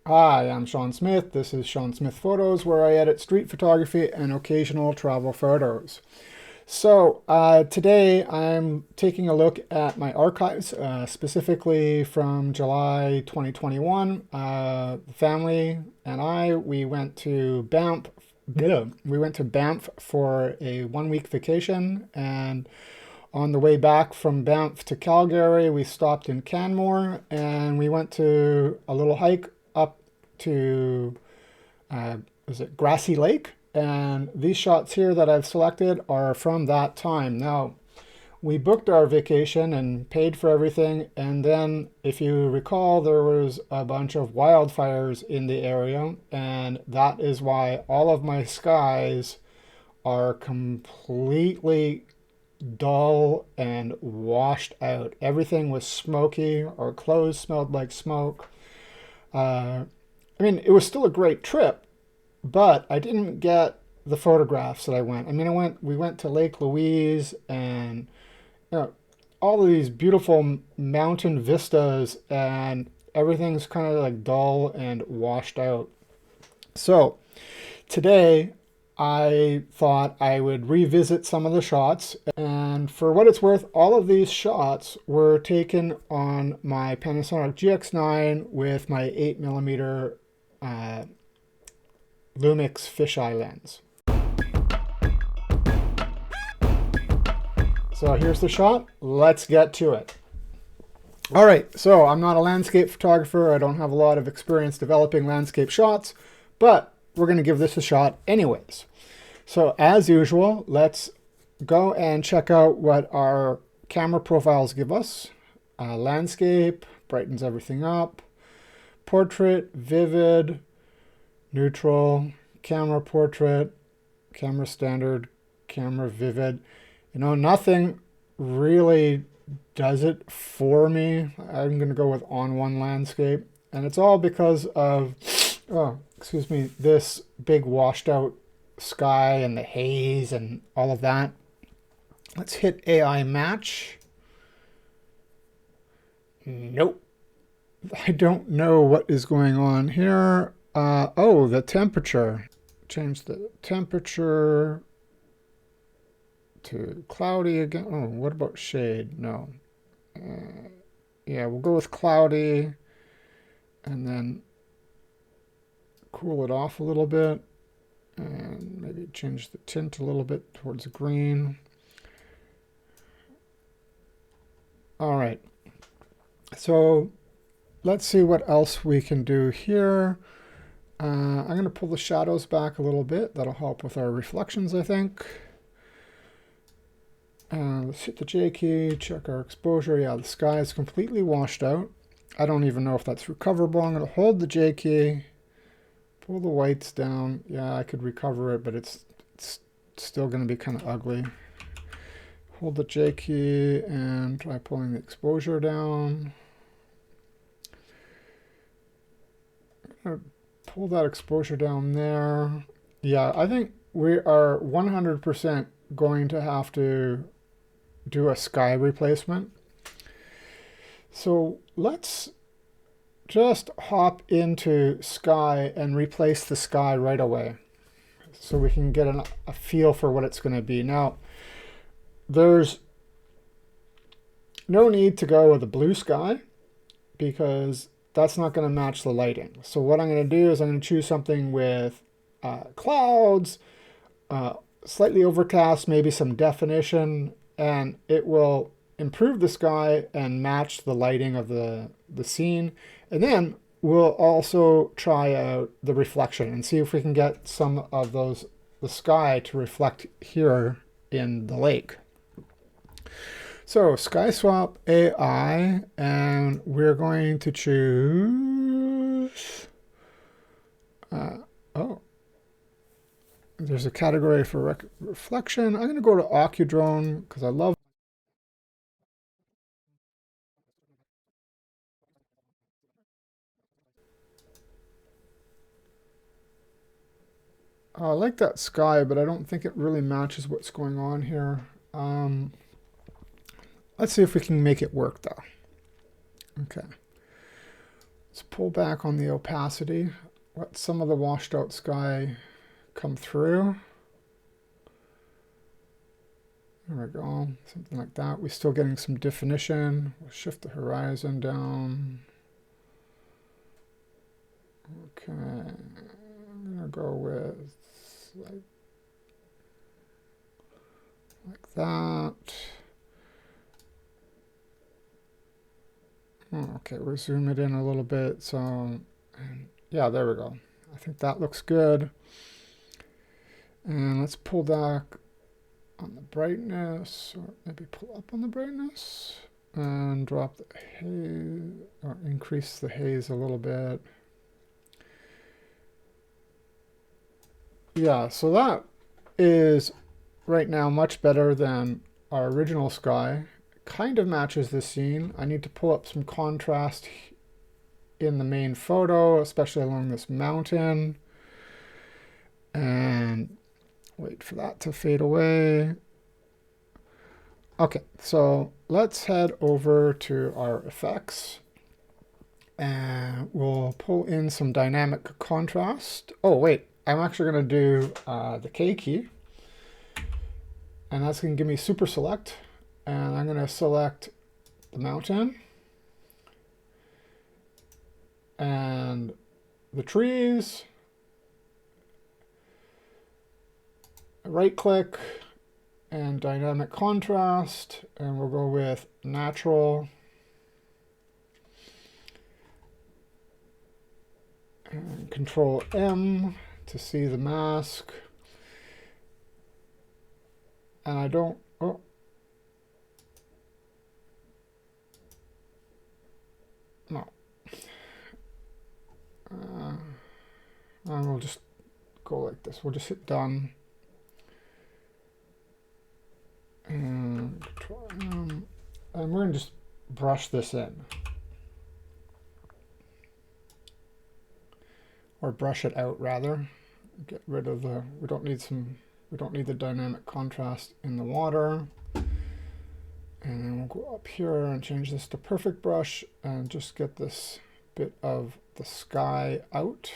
Hi, I'm Sean Smith. This is Sean Smith Photos, where I edit street photography and occasional travel photos. Today I'm taking a look at my archives, specifically from July 2021. The family and we went to Banff. We went to Banff for a 1 week vacation, and on the way back from Banff to Calgary, we stopped in Canmore and we went to a little hike up to, uh, is it Grassy Lake? And these shots here that I've selected are from that time. Now, we booked our vacation and paid for everything. And then, if you recall, there was a bunch of wildfires in the area. And that is why all of my skies are completely dull and washed out. Everything was smoky. Our clothes smelled like smoke. I mean, it was still a great trip, but I didn't get the photographs that I went. I mean, we went to Lake Louise and you know, all of these beautiful mountain vistas, and everything's kind of like dull and washed out. So today I thought I would revisit some of the shots, and for what it's worth, all of these shots were taken on my Panasonic GX9 with my 8mm Lumix fisheye lens. So here's the shot. Let's get to it. All right, so I'm not a landscape photographer. I don't have a lot of experience developing landscape shots, but we're going to give this a shot anyways. So as usual, let's go and check out what our camera profiles give us. Landscape, brightens everything up. Portrait, vivid, neutral, camera portrait, camera standard, camera vivid. You know, nothing really does it for me. I'm going to go with on one landscape. And it's all because of, oh, excuse me, this big washed out sky and the haze and all of that. Let's hit AI match. Nope. I don't know what is going on here. Oh, the temperature. Change the temperature to cloudy again. Oh, what about shade? No. Yeah, we'll go with cloudy and then cool it off a little bit and maybe change the tint a little bit towards green. All right. So let's see what else we can do here. I'm going to pull the shadows back a little bit. That'll help with our reflections, I think. Let's hit the J key, check our exposure. Yeah, the sky is completely washed out. I don't even know if that's recoverable. I'm going to hold the J key, pull the whites down. Yeah, I could recover it, but it's still going to be kind of ugly. Hold the J key and try pulling the exposure down. Pull that exposure down there. Yeah, I think we are 100% going to have to do a sky replacement. So let's just hop into sky and replace the sky right away so we can get a feel for what it's going to be. Now, there's no need to go with a blue sky because that's not going to match the lighting. So what I'm going to do is I'm going to choose something with clouds, slightly overcast, maybe some definition, and it will improve the sky and match the lighting of the scene. And then we'll also try out the reflection and see if we can get some of the sky to reflect here in the lake. So sky swap AI, and we're going to choose, oh, there's a category for reflection. I'm going to go to Occudrone because I love. I like that sky, but I don't think it really matches what's going on here. Let's see if we can make it work though. Okay. Let's pull back on the opacity. Let some of the washed out sky come through. There we go, something like that. We're still getting some definition. We'll shift the horizon down. Okay, I'm gonna go with like that. Okay, we'll zoom it in a little bit. So, and yeah, there we go. I think that looks good. And let's pull back on the brightness, or maybe pull up on the brightness and drop the haze, or increase the haze a little bit. Yeah, so that is right now much better than our original sky. Kind of matches the scene. I need to pull up some contrast in the main photo, especially along this mountain. And wait for that to fade away. Okay, so let's head over to our effects. And we'll pull in some dynamic contrast. Oh, wait, I'm actually going to do the K key. And that's going to give me super select. And I'm going to select the mountain and the trees. Right click and dynamic contrast, and we'll go with natural. And Control M to see the mask. And I don't, oh. No. And we'll just go like this. We'll just hit done. And we're going to just brush this in. Or brush it out rather. Get rid of the, we don't need the dynamic contrast in the water. And then we'll go up here and change this to perfect brush and just get this bit of the sky out.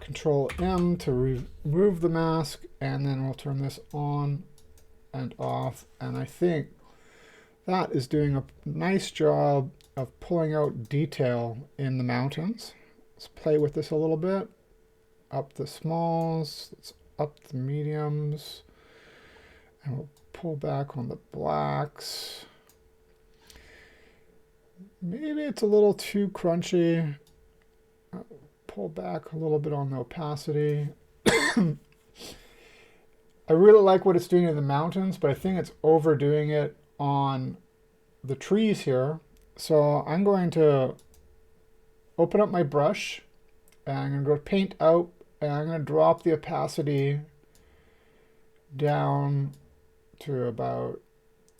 Control M to remove the mask, and then we'll turn this on and off. And I think that is doing a nice job of pulling out detail in the mountains. Let's play with this a little bit. Up the smalls, let's up the mediums, and we'll pull back on the blacks. Maybe it's a little too crunchy. Pull back a little bit on the opacity. I really like what it's doing in the mountains, but I think it's overdoing it on the trees here. So I'm going to open up my brush, and I'm going to go paint out, and I'm going to drop the opacity down to about,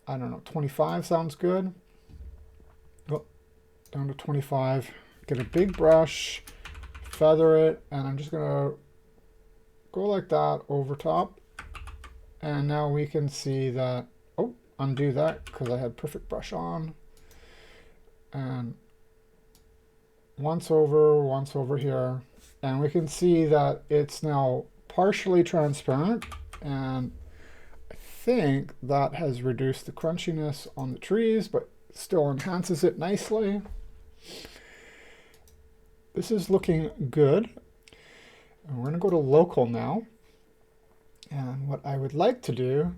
I don't know, 25 sounds good. Oh, down to 25. Get a big brush, feather it, and I'm just going to go like that over top. And now we can see that, oh, undo that because I had perfect brush on. And once over here. And we can see that it's now partially transparent, and I think that has reduced the crunchiness on the trees, but still enhances it nicely. This is looking good. And we're going to go to local now. And what I would like to do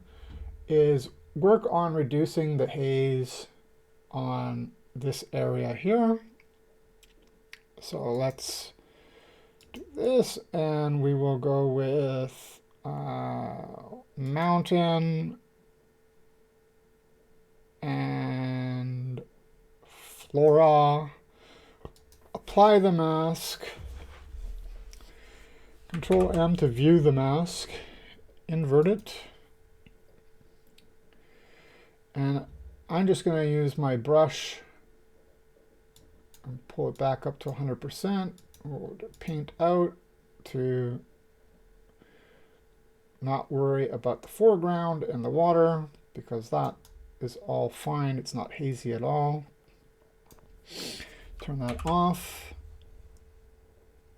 is work on reducing the haze on this area here. So let's do this, and we will go with mountain and flora. Apply the mask. Control M to view the mask. Invert it. And I'm just going to use my brush and pull it back up to 100%. We'll paint out to not worry about the foreground and the water, because that is all fine. It's not hazy at all. turn that off.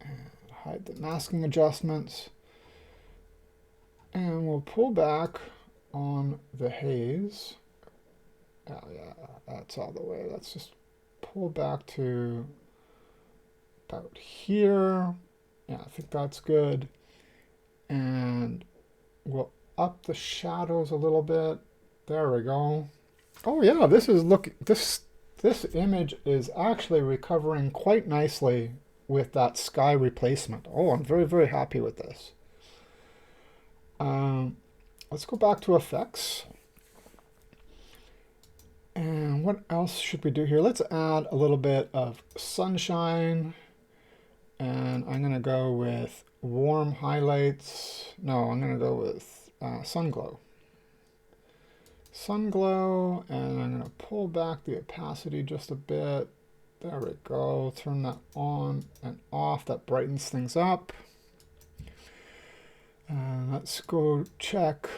And hide the masking adjustments. And we'll pull back on the haze. Oh yeah, that's all the way. Let's just pull back to about here. Yeah, I think that's good. And we'll up the shadows a little bit. There we go. Oh yeah, this image is actually recovering quite nicely with that sky replacement. Oh, I'm very, very happy with this. Let's go back to effects. And what else should we do here? Let's add a little bit of sunshine. And I'm going to go with warm highlights. No, I'm going to go with sun glow. Sun glow, and I'm going to pull back the opacity just a bit. There we go. Turn that on and off. That brightens things up. And let's go check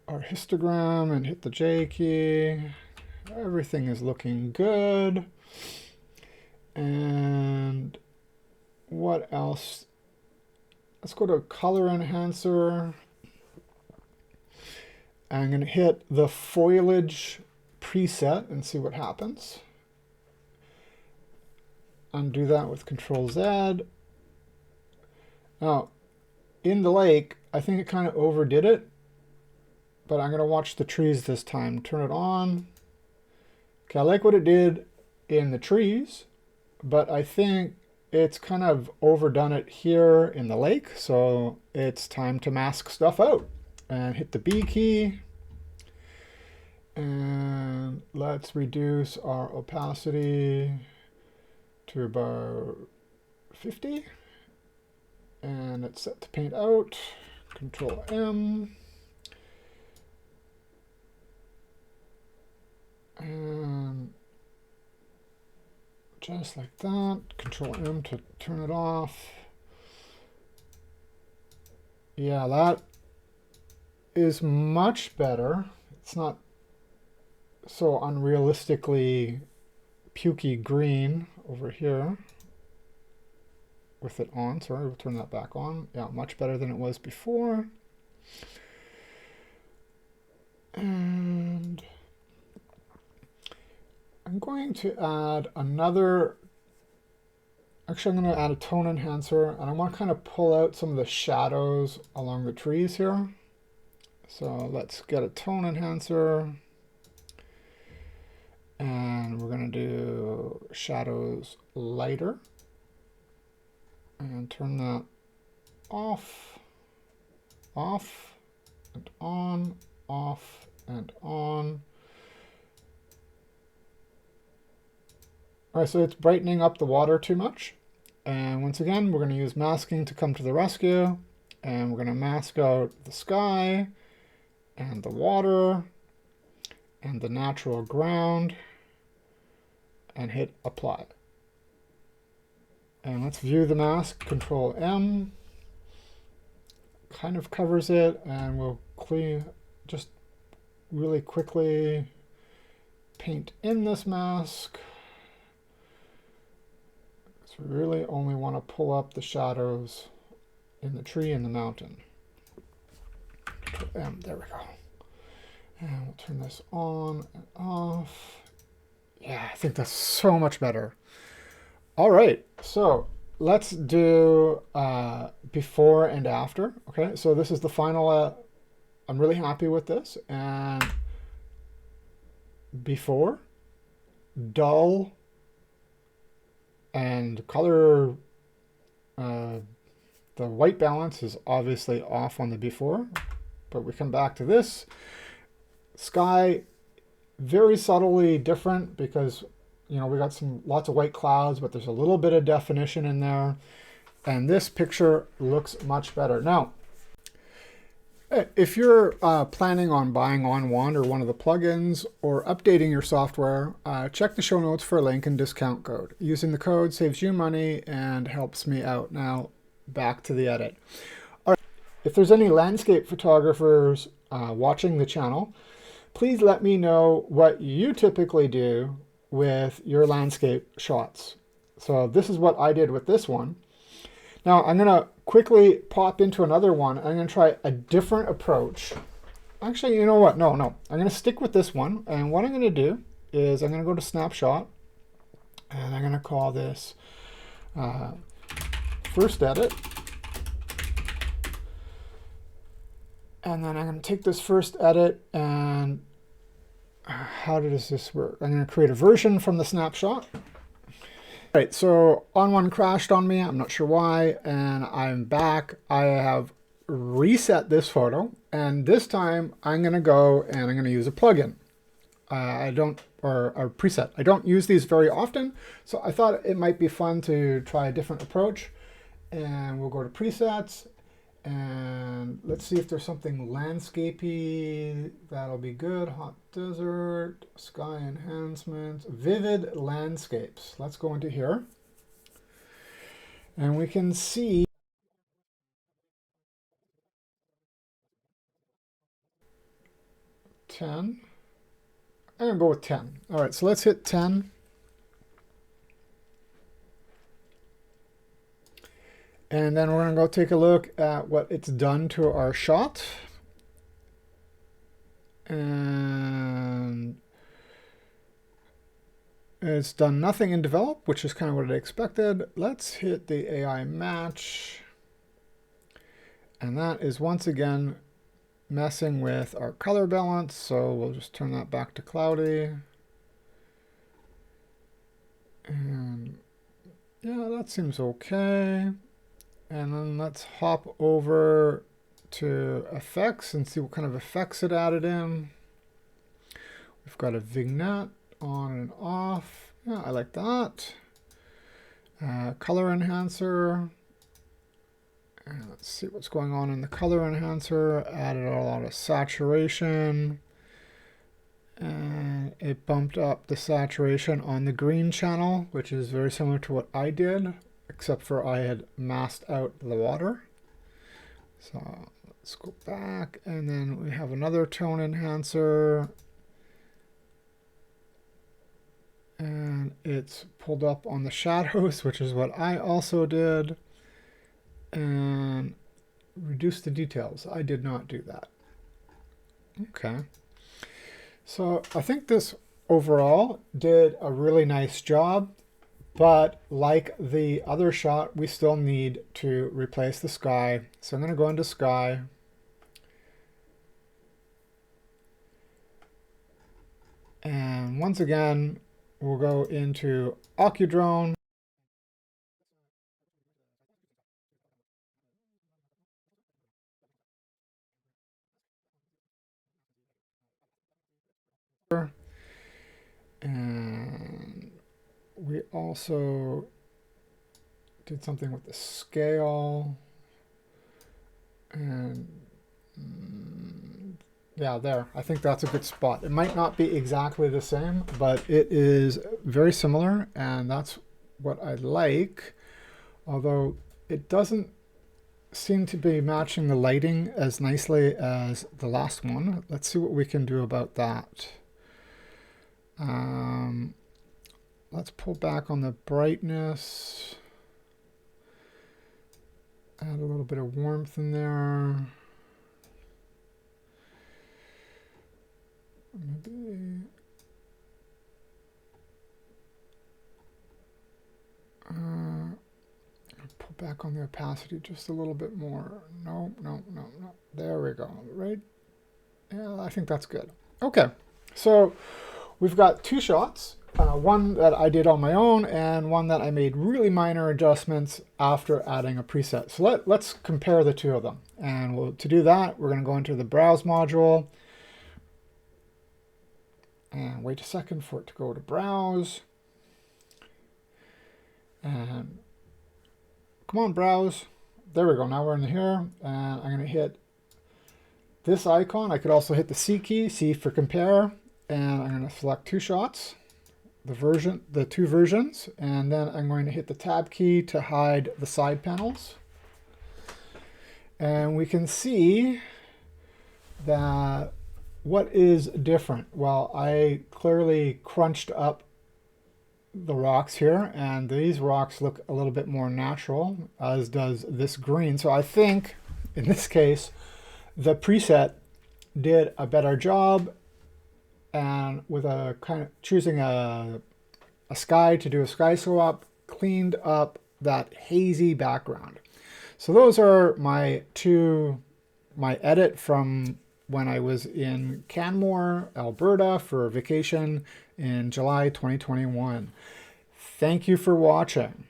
our histogram and hit the J key. Everything is looking good. And what else? Let's go to color enhancer. I'm going to hit the foliage preset and see what happens. Undo that with Control Z. Now, in the lake, I think it kind of overdid it, but I'm going to watch the trees this time. Turn it on. Okay, I like what it did in the trees, but I think it's kind of overdone it here in the lake, so it's time to mask stuff out. And hit the B key. And let's reduce our opacity to about 50. And it's set to paint out. Control M. And just like that. Control M to turn it off. Yeah, that is much better. It's not so unrealistically pukey green over here with it on. Sorry, we'll turn that back on. Yeah, much better than it was before. And I'm going to add another, actually I'm going to add a tone enhancer, and I want to kind of pull out some of the shadows along the trees here. So let's get a tone enhancer, and we're going to do shadows lighter, and turn that off, off, and on, off, and on. All right, so it's brightening up the water too much. And once again, we're going to use masking to come to the rescue, and we're going to mask out the sky, and the water, and the natural ground, and hit apply. And let's view the mask. Control M kind of covers it, and we'll just really quickly paint in this mask. So we really only want to pull up the shadows in the tree and the mountain. There we go. And we'll turn this on and off. Yeah, I think that's so much better. All right, so let's do before and after. Okay, so this is the final. I'm really happy with this. And before, dull, and color, the white balance is obviously off on the before. But we come back to this. Sky, very subtly different because, you know, we got lots of white clouds, but there's a little bit of definition in there. And this picture looks much better. Now, if you're planning on buying OnWand or one of the plugins or updating your software, check the show notes for a link and discount code. Using the code saves you money and helps me out. Now, back to the edit. If there's any landscape photographers watching the channel, please let me know what you typically do with your landscape shots. So this is what I did with this one. Now I'm going to quickly pop into another one. I'm going to try a different approach. Actually, you know what? No. I'm going to stick with this one. And what I'm going to do is I'm going to go to snapshot. And I'm going to call this first edit. And then I'm going to take this first edit and how does this work? I'm going to create a version from the snapshot. All right, so On1 crashed on me. I'm not sure why, and I'm back. I have reset this photo, and this time I'm going to go and I'm going to use a plugin. Or a preset. I don't use these very often, so I thought it might be fun to try a different approach. And we'll go to presets, and let's see if there's something landscapey. That'll be good. Hot desert, sky enhancement, vivid landscapes. Let's go into here, and we can see 10. I'm going to go with 10. All right, so let's hit 10. And then we're going to go take a look at what it's done to our shot. And it's done nothing in develop, which is kind of what I expected. Let's hit the AI match. And that is once again messing with our color balance, so we'll just turn that back to cloudy. And yeah, that seems okay. And then let's hop over to effects and see what kind of effects it added in. We've got a vignette on and off. Yeah, I like that. Color enhancer. And let's see what's going on in the color enhancer. Added a lot of saturation. And it bumped up the saturation on the green channel, which is very similar to what I did, except for I had masked out the water. So let's go back, and then we have another tone enhancer. And it's pulled up on the shadows, which is what I also did. And reduce the details. I did not do that. Okay. So I think this overall did a really nice job, but like the other shot, we still need to replace the sky. So I'm going to go into sky. And once again, we'll go into Occudrone. And we also did something with the scale. And yeah, there. I think that's a good spot. It might not be exactly the same, but it is very similar, and that's what I like. Although it doesn't seem to be matching the lighting as nicely as the last one. Let's see what we can do about that. Let's pull back on the brightness. Add a little bit of warmth in there. Maybe pull back on the opacity just a little bit more. No. There we go. Right? Yeah, I think that's good. Okay, so we've got two shots. One that I did on my own and one that I made really minor adjustments after adding a preset. So let's compare the two of them. And to do that, we're going to go into the Browse module. And wait a second for it to go to Browse. And come on, Browse. There we go. Now we're in here. And I'm going to hit this icon. I could also hit the C key, C for compare. And I'm going to select two shots, the two versions. And then I'm going to hit the Tab key to hide the side panels. And we can see that what is different? Well, I clearly crunched up the rocks here, and these rocks look a little bit more natural, as does this green. So I think in this case, the preset did a better job, and with a kind of choosing a sky to do a sky swap, cleaned up that hazy background. So those are my edit from when I was in Canmore, Alberta for vacation in July 2021. Thank you for watching.